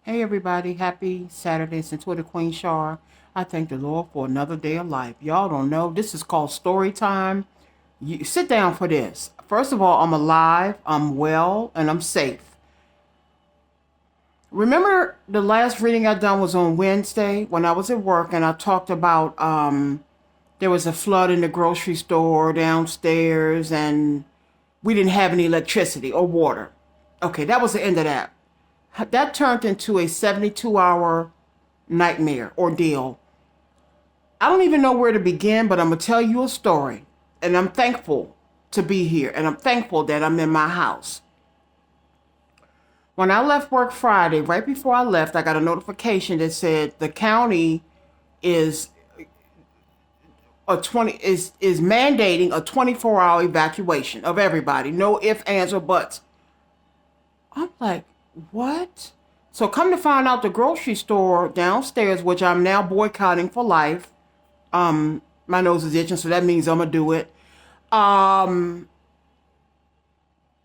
Hey everybody, happy Saturday. It's Twitter Queen Shar. I thank the Lord for another day of life. Y'all don't know, this is called story time. You sit down for this. First of all, I'm alive, I'm well, and I'm safe. Remember the last reading I done was on Wednesday when I was at work and I talked about there was a flood in the grocery store downstairs and we didn't have any electricity or water. Okay, that was the end of that. That turned into a 72-hour nightmare ordeal. I don't even know where to begin, but I'm going to tell you a story. And I'm thankful to be here. And I'm thankful that I'm in my house. When I left work Friday, right before I left, I got a notification that said the county is is mandating a 24-hour evacuation of everybody. No ifs, ands, or buts. I'm like, what? So come to find out, the grocery store downstairs, which I'm now boycotting for life. My nose is itching, so that means I'm gonna do it. Um,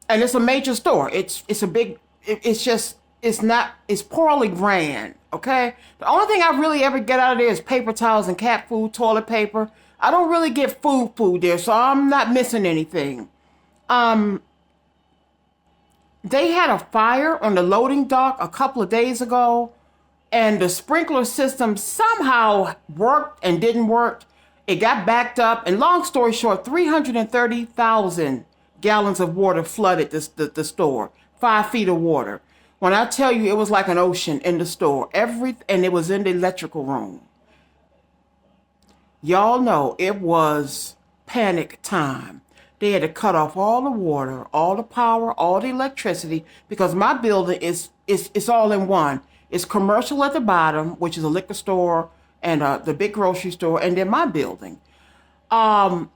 and it's a major store. It's a big. It's just it's poorly ran. Okay. The only thing I really ever get out of there is paper towels and cat food, toilet paper. I don't really get food there, so I'm not missing anything. Um, they had a fire on the loading dock a couple of days ago, and the sprinkler system somehow worked and didn't work. It got backed up, and long story short, 330,000 gallons of water flooded the store. 5 feet of water. When I tell you, it was like an ocean in the store. And it was in the electrical room. Y'all know it was panic time. They had to cut off all the water, all the power, all the electricity, because my building is it's all in one. It's commercial at the bottom, which is a liquor store and the big grocery store, and then my building. Um,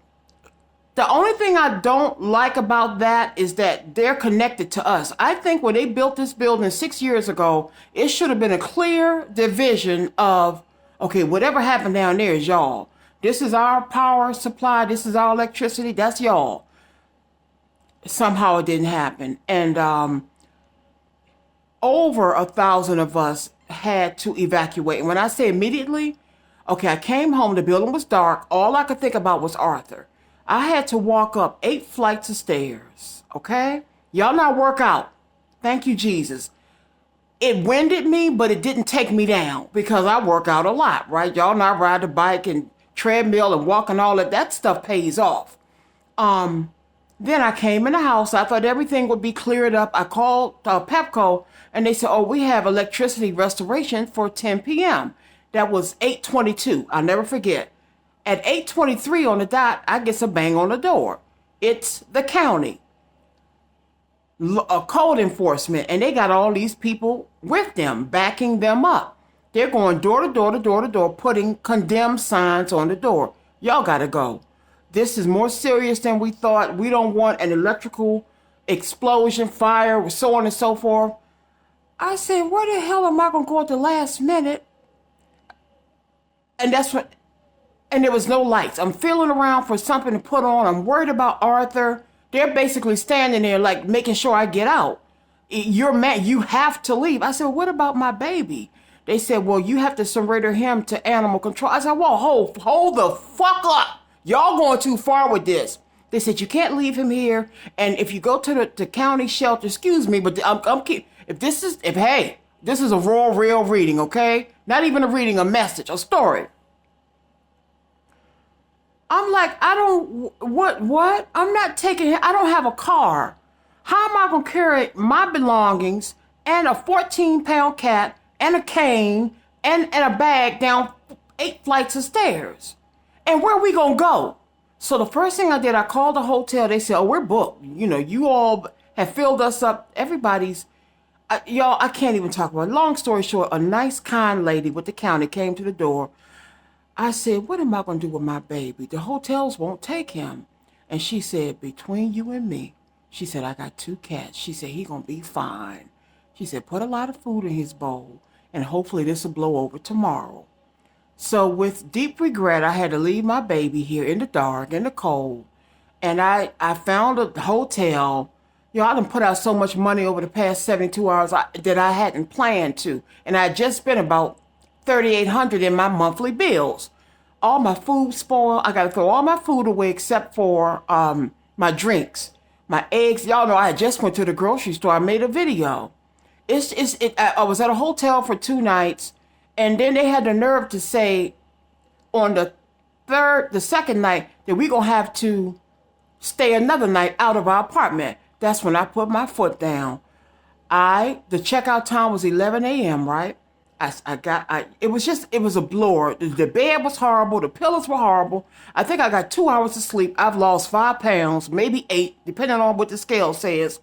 the only thing I don't like about that is that they're connected to us. I think when they built this building 6 years ago, it should have been a clear division of, okay, whatever happened down there is y'all. This is our power supply. This is our electricity. That's y'all. Somehow it didn't happen. And over 1,000 of us had to evacuate. And when I say immediately, okay, I came home, the building was dark. All I could think about was Arthur. I had to walk up 8 flights of stairs, okay? Y'all not work out. Thank you, Jesus. It winded me, but it didn't take me down because I work out a lot, right? Y'all not ride the bike and treadmill and walk and all that. That stuff pays off. Um, then I came in the house. I thought everything would be cleared up. I called Pepco, and they said, "Oh, we have electricity restoration for 10 p.m." That was 8:22. I'll never forget. At 8:23 on the dot, I get a bang on the door. It's the county, a code enforcement, and they got all these people with them, backing them up. They're going door to door to door to door, putting condemned signs on the door. Y'all gotta go. This is more serious than we thought. We don't want an electrical explosion, fire, so on and so forth. I said, where the hell am I gonna go at the last minute? And that's what, and there was no lights. I'm feeling around for something to put on. I'm worried about Arthur. They're basically standing there like making sure I get out. You're mad. You have to leave. I said, what about my baby? They said, well, you have to surrender him to animal control. I said, well, hold the fuck up. Y'all going too far with this. They said, you can't leave him here. And if you go to the county shelter, excuse me, but hey, this is a raw, real reading, okay? Not even a reading, a message, a story. I'm like, what? I'm not taking, I don't have a car. How am I going to carry my belongings and a 14-pound cat and a cane and a bag down 8 flights of stairs? And where are we going to go? So the first thing I did, I called the hotel. They said, oh, we're booked. You know, you all have filled us up. Everybody's, y'all, I can't even talk about it. Long story short, a nice, kind lady with the county came to the door. I said, what am I going to do with my baby? The hotels won't take him. And she said, between you and me, she said, I got 2 cats. She said, he going to be fine. She said, put a lot of food in his bowl, and hopefully this will blow over tomorrow. So with deep regret, I had to leave my baby here in the dark, in the cold. And I found a hotel Yo, I done put out so much money over the past 72 hours that I hadn't planned to. And I just spent about $3,800 in my monthly bills. All my food spoiled. I got to throw all my food away except for my drinks. My eggs. Y'all know I just went to the grocery store. I made a video. I was at a hotel for 2 nights. And then they had the nerve to say on the second night that we're going to have to stay another night out of our apartment. That's when I put my foot down. The checkout time was 11 a.m., right? It was a blur. The bed was horrible. The pillows were horrible. I think I got 2 hours of sleep. I've lost 5 pounds, maybe 8, depending on what the scale says.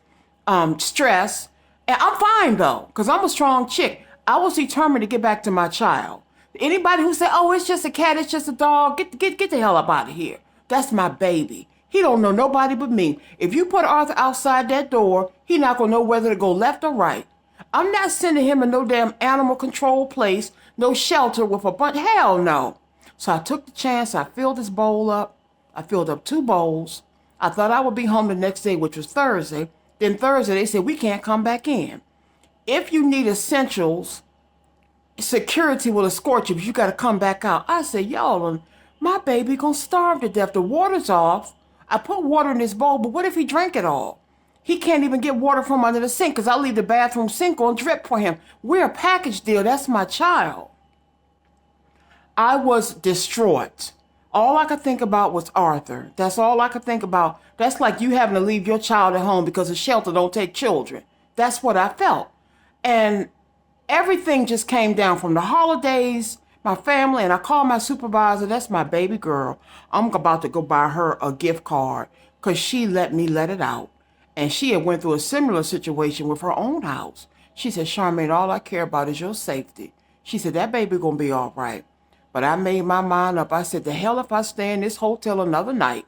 Stress. And I'm fine though, because I'm a strong chick. I was determined to get back to my child. Anybody who said, oh, it's just a cat, it's just a dog, get the hell up out of here. That's my baby. He don't know nobody but me. If you put Arthur outside that door, he not going to know whether to go left or right. I'm not sending him in no damn animal control place, no shelter with a bunch. Hell no. So I took the chance. I filled this bowl up. I filled up 2 bowls. I thought I would be home the next day, which was Thursday. Then Thursday, they said, we can't come back in. If you need essentials, security will escort you, but you got to come back out. I said, y'all, my baby going to starve to death. The water's off. I put water in this bowl, but what if he drank it all? He can't even get water from under the sink because I leave the bathroom sink on drip for him. We're a package deal. That's my child. I was distraught. All I could think about was Arthur. That's all I could think about. That's like you having to leave your child at home because a shelter don't take children. That's what I felt. And everything just came down from the holidays, my family, and I called my supervisor. That's my baby girl. I'm about to go buy her a gift card because she let me let it out. And she had went through a similar situation with her own house. She said, Charmaine, all I care about is your safety. She said, that baby gonna be all right. But I made my mind up. I said, the hell if I stay in this hotel another night.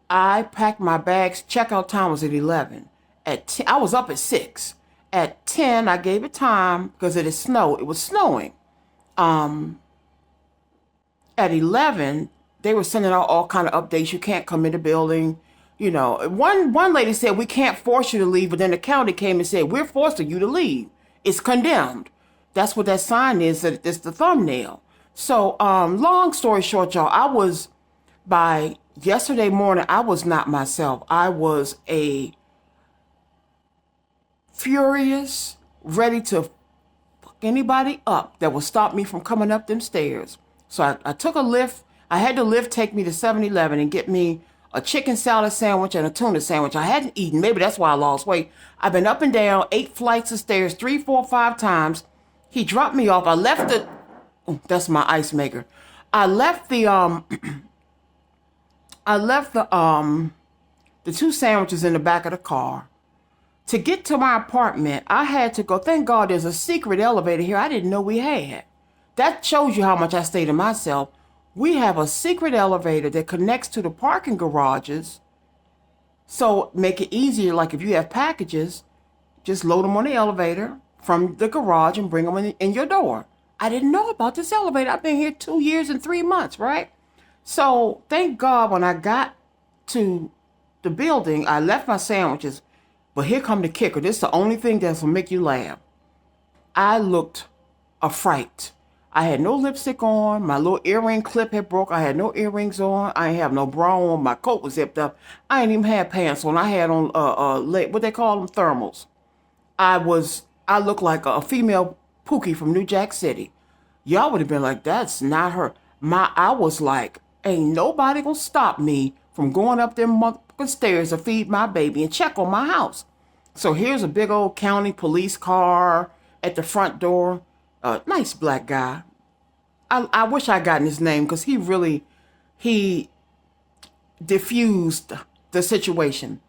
I packed my bags. Checkout time was at 11. At 10, I was up at 6. At 10, I gave it time because it is snow. It was snowing. At 11, they were sending out all kind of updates. You can't come in the building. You know, one lady said, we can't force you to leave. But then the county came and said, we're forcing you to leave. It's condemned. That's what that sign is. That it's the thumbnail. So, long story short, y'all, by yesterday morning, I was not myself. I was a furious, ready to fuck anybody up that would stop me from coming up them stairs. So I took a lift. I had the lift take me to 7-Eleven and get me a chicken salad sandwich and a tuna sandwich. I hadn't eaten. Maybe that's why I lost weight. I've been up and down 8 flights of stairs, 3, 4, 5 times. He dropped me off. I left the... Oh, that's my ice maker. I left the the 2 sandwiches in the back of the car. To get to my apartment, I had to go. Thank God there's a secret elevator here I didn't know we had. That shows you how much I stay to myself. We have a secret elevator that connects to the parking garages. So make it easier, like if you have packages, just load them on the elevator from the garage and bring them in your door. I didn't know about this elevator. I've been here 2 years and 3 months, right? So thank God when I got to the building, I left my sandwiches. But here come the kicker. This is the only thing that's going to make you laugh. I looked a fright. I had no lipstick on. My little earring clip had broke. I had no earrings on. I ain't have no bra on. My coat was zipped up. I ain't even had pants on. I had on, what they call them, thermals. I looked like a female Pookie from New Jack City. Y'all would have been like, that's not her. I was like, ain't nobody gonna stop me from going up them motherfucking stairs to feed my baby and check on my house. So here's a big old county police car at the front door. Nice black guy. I wish I gotten his name because he diffused the situation.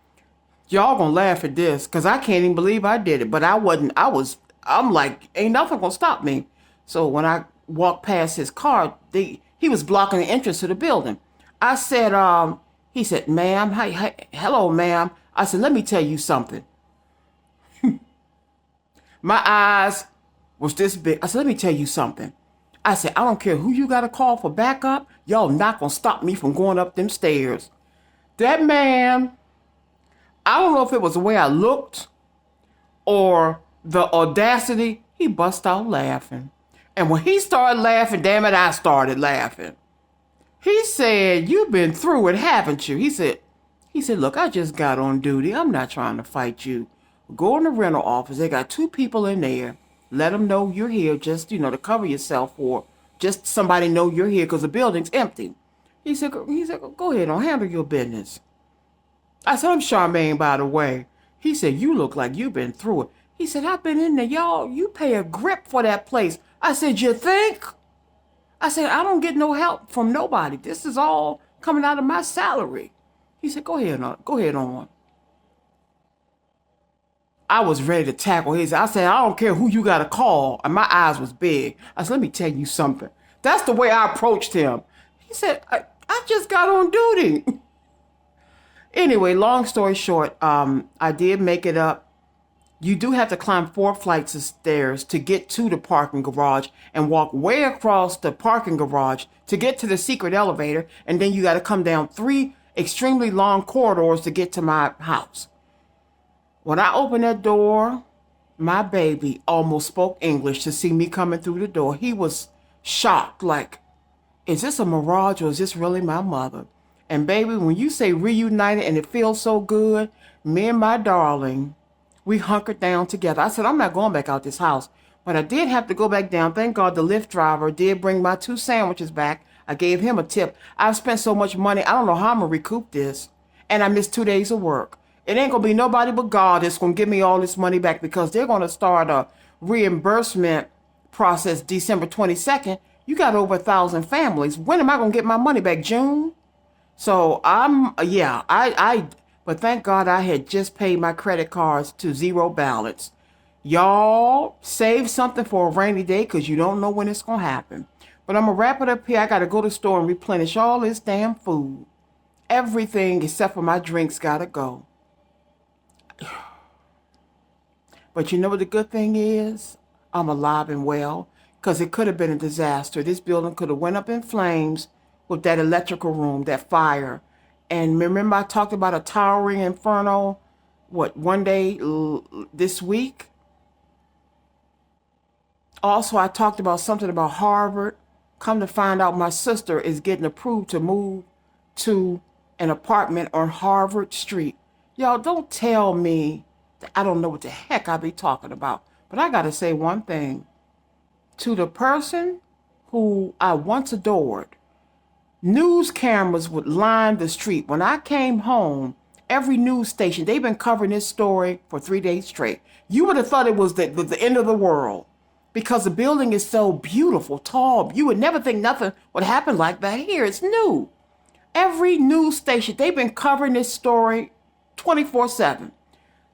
Y'all gonna laugh at this because I can't even believe I did it. But I'm like, ain't nothing gonna stop me. So when I walked past his car, he was blocking the entrance to the building. I said, he said, ma'am, hi, hello, ma'am. I said, let me tell you something. My eyes was this big. I said, let me tell you something. I said, I don't care who you got to call for backup. Y'all not going to stop me from going up them stairs. That man, I don't know if it was the way I looked or the audacity. He bust out laughing. And when he started laughing, damn it, I started laughing. He said, "You've been through it, haven't you?" He said, "Look, I just got on duty. I'm not trying to fight you. Go in the rental office. They got 2 people in there. Let them know you're here just, to cover yourself, or just somebody know you're here because the building's empty." He said, "Go ahead on, handle your business." I said, "I'm Charmaine, by the way." He said, "You look like you've been through it." He said, "I've been in there, y'all. You pay a grip for that place." I said, "You think?" I said, "I don't get no help from nobody. This is all coming out of my salary." He said, "Go ahead on. Go ahead on." I was ready to tackle his. I said, "I don't care who you got to call." And my eyes was big. I said, "Let me tell you something." That's the way I approached him. He said, I just got on duty." Anyway, long story short, I did make it up. You do have to climb 4 flights of stairs to get to the parking garage and walk way across the parking garage to get to the secret elevator. And then you got to come down 3 extremely long corridors to get to my house. When I opened that door, my baby almost spoke English to see me coming through the door. He was shocked, like, is this a mirage or is this really my mother? And baby, when you say reunited and it feels so good, me and my darling, we hunkered down together. I said, I'm not going back out this house. But I did have to go back down. Thank God the Lyft driver did bring my 2 sandwiches back. I gave him a tip. I've spent so much money, I don't know how I'm going to recoup this. And I missed 2 days of work. It ain't going to be nobody but God that's going to give me all this money back, because they're going to start a reimbursement process December 22nd. You got over 1,000 families. When am I going to get my money back? June? So but thank God I had just paid my credit cards to 0 balance. Y'all save something for a rainy day, because you don't know when it's going to happen. But I'm going to wrap it up here. I got to go to the store and replenish all this damn food. Everything except for my drinks got to go. But you know what the good thing is? I'm alive and well, because it could have been a disaster. This building could have went up in flames with that electrical room, that fire. And remember I talked about a towering inferno, one day this week? Also, I talked about something about Harvard. Come to find out, my sister is getting approved to move to an apartment on Harvard Street. Y'all, don't tell me that I don't know what the heck I be talking about. But I got to say one thing. To the person who I once adored, news cameras would line the street. When I came home, every news station, they've been covering this story for 3 days straight. You would have thought it was the end of the world, because the building is so beautiful, tall. You would never think nothing would happen like that here. It's new. Every news station, they've been covering this story 24/7.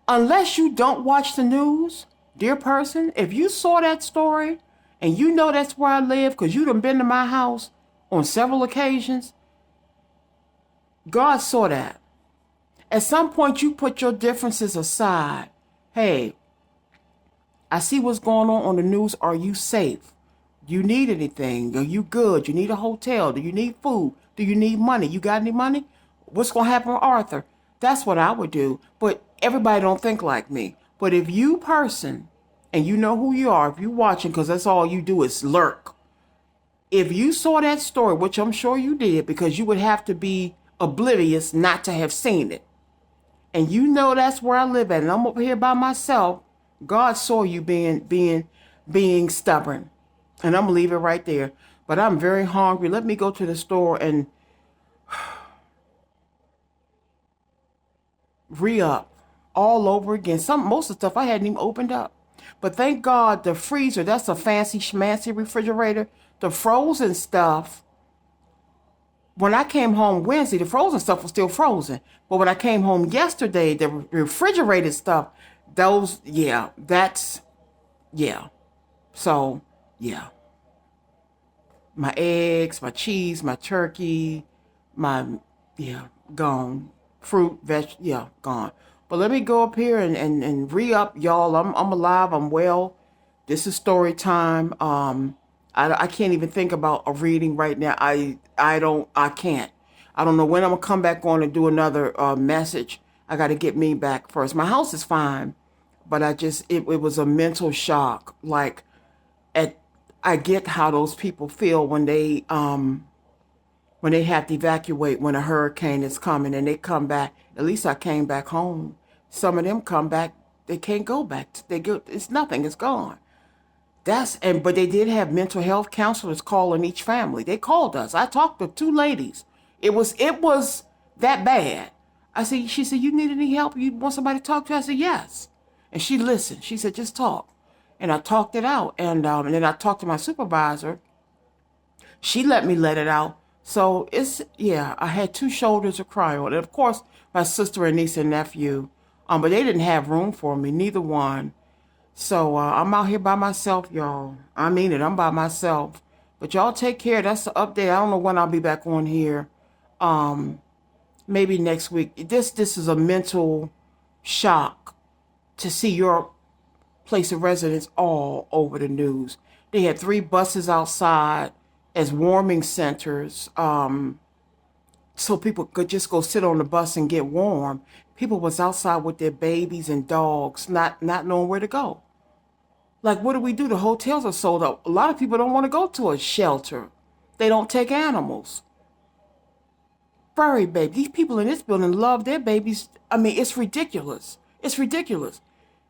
Unless you don't watch the news, dear person, if you saw that story and you know that's where I live because you done been to my house on several occasions, God saw that. At some point, you put your differences aside. Hey, I see what's going on the news. Are you safe? Do you need anything? Are you good? You need a hotel? Do you need food? Do you need money? You got any money? What's going to happen with Arthur? That's what I would do. But everybody don't think like me. But if you person, and you know who you are, if you watching, because that's all you do is lurk. If you saw that story, which I'm sure you did, because you would have to be oblivious not to have seen it, and you know that's where I live at, and I'm over here by myself, God saw you being stubborn. And I'm going to leave it right there. But I'm very hungry. Let me go to the store and re-up all over again. Most of the stuff I hadn't even opened up. But thank God the freezer, that's a fancy schmancy refrigerator. The frozen stuff, when I came home Wednesday, the frozen stuff was still frozen. But when I came home yesterday, the refrigerated stuff, So, yeah. My eggs, my cheese, my turkey, gone. Fruit, gone. But let me go up here and re-up, y'all. I'm alive, I'm well. This is story time. I can't even think about a reading right now. I can't. I don't know when I'm gonna come back on and do another message. I got to get me back first. My house is fine, but it was a mental shock. Like, at I get how those people feel when they have to evacuate when a hurricane is coming and they come back. At least I came back home. Some of them come back, they can't go back. It's nothing, it's gone. But they did have mental health counselors calling each family. They called us. I talked to two ladies. It was that bad. She said, you need any help? You want somebody to talk to? I said, yes. And she listened. She said, just talk. And I talked it out. And then I talked to my supervisor. She let me let it out. So yeah, I had two shoulders to cry on. And of course, my sister and niece and nephew, but they didn't have room for me, neither one. So I'm out here by myself, y'all. I mean it, I'm by myself. But y'all take care. That's the update. I don't know when I'll be back on here. Maybe next week. This is a mental shock to see your place of residence all over the news. They had 3 buses outside as warming centers, so people could just go sit on the bus and get warm. People was outside with their babies and dogs, not knowing where to go. Like, what do we do? The hotels are sold out. A lot of people don't want to go to a shelter. They don't take animals. Furry baby. These people in this building love their babies. I mean, it's ridiculous. It's ridiculous.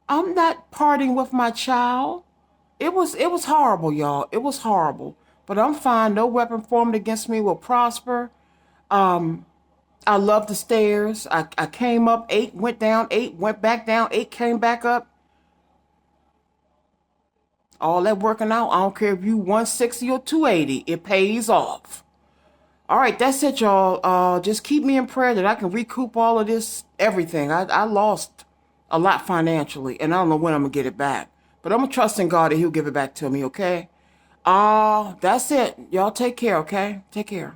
I'm not parting with my child. It was horrible, y'all. It was horrible. But I'm fine. No weapon formed against me will prosper. I love the stairs. I came up 8, went down 8, went back down 8, came back up. All that working out, I don't care if you 160 or 280, it pays off. All right, that's it, y'all. Just keep me in prayer that I can recoup all of this, everything. I lost a lot financially, and I don't know when I'm going to get it back. But I'm going to trust in God that he'll give it back to me, okay? That's it. Y'all take care, okay? Take care.